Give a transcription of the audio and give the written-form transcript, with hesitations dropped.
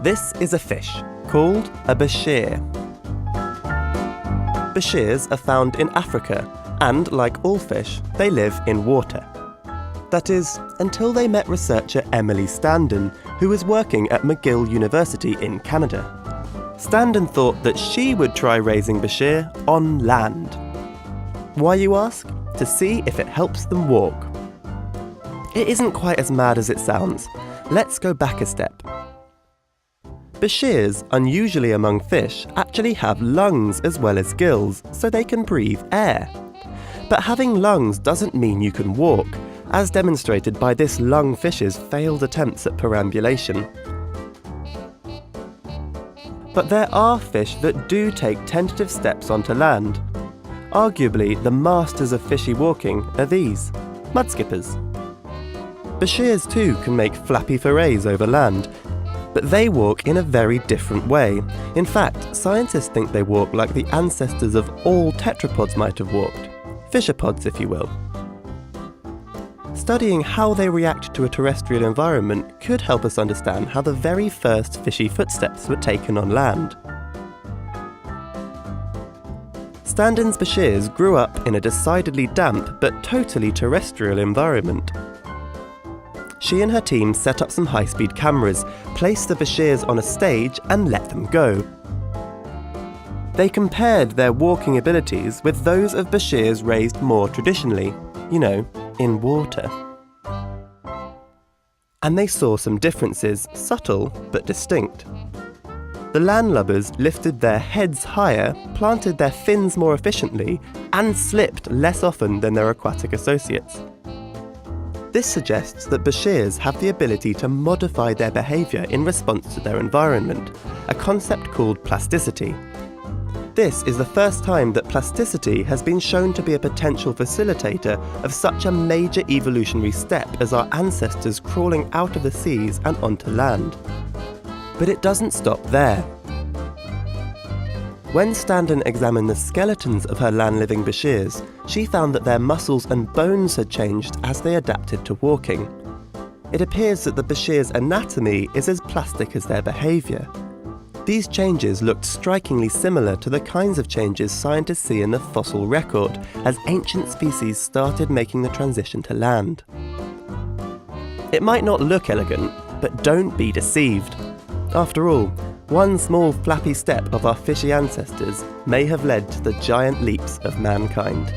This is a fish called a bashir. Bashirs are found in Africa, and like all fish, they live in water. That is, until they met researcher Emily Standen, who was working at McGill University in Canada. Standen thought that she would try raising bashir on land. Why, you ask? To see if it helps them walk. It isn't quite as mad as it sounds. Let's go back a step. Bashirs, unusually among fish, actually have lungs as well as gills, so they can breathe air. But having lungs doesn't mean you can walk, as demonstrated by this lung fish's failed attempts at perambulation. But there are fish that do take tentative steps onto land. Arguably, the masters of fishy walking are these, mudskippers. Bashirs too can make flappy forays over land, but they walk in a very different way. In fact, scientists think they walk like the ancestors of all tetrapods might have walked, fishopods if you will. Studying how they react to a terrestrial environment could help us understand how the very first fishy footsteps were taken on land. Standen's bashirs grew up in a decidedly damp but totally terrestrial environment. She and her team set up some high-speed cameras, placed the bashirs on a stage and let them go. They compared their walking abilities with those of bashirs raised more traditionally, you know, in water. And they saw some differences, subtle but distinct. The landlubbers lifted their heads higher, planted their fins more efficiently, and slipped less often than their aquatic associates. This suggests that bashirs have the ability to modify their behaviour in response to their environment, a concept called plasticity. This is the first time that plasticity has been shown to be a potential facilitator of such a major evolutionary step as our ancestors crawling out of the seas and onto land. But it doesn't stop there. When Standen examined the skeletons of her land-living bashirs, she found that their muscles and bones had changed as they adapted to walking. It appears that the bashir's anatomy is as plastic as their behaviour. These changes looked strikingly similar to the kinds of changes scientists see in the fossil record as ancient species started making the transition to land. It might not look elegant, but don't be deceived. After all, one small flappy step of our fishy ancestors may have led to the giant leaps of mankind.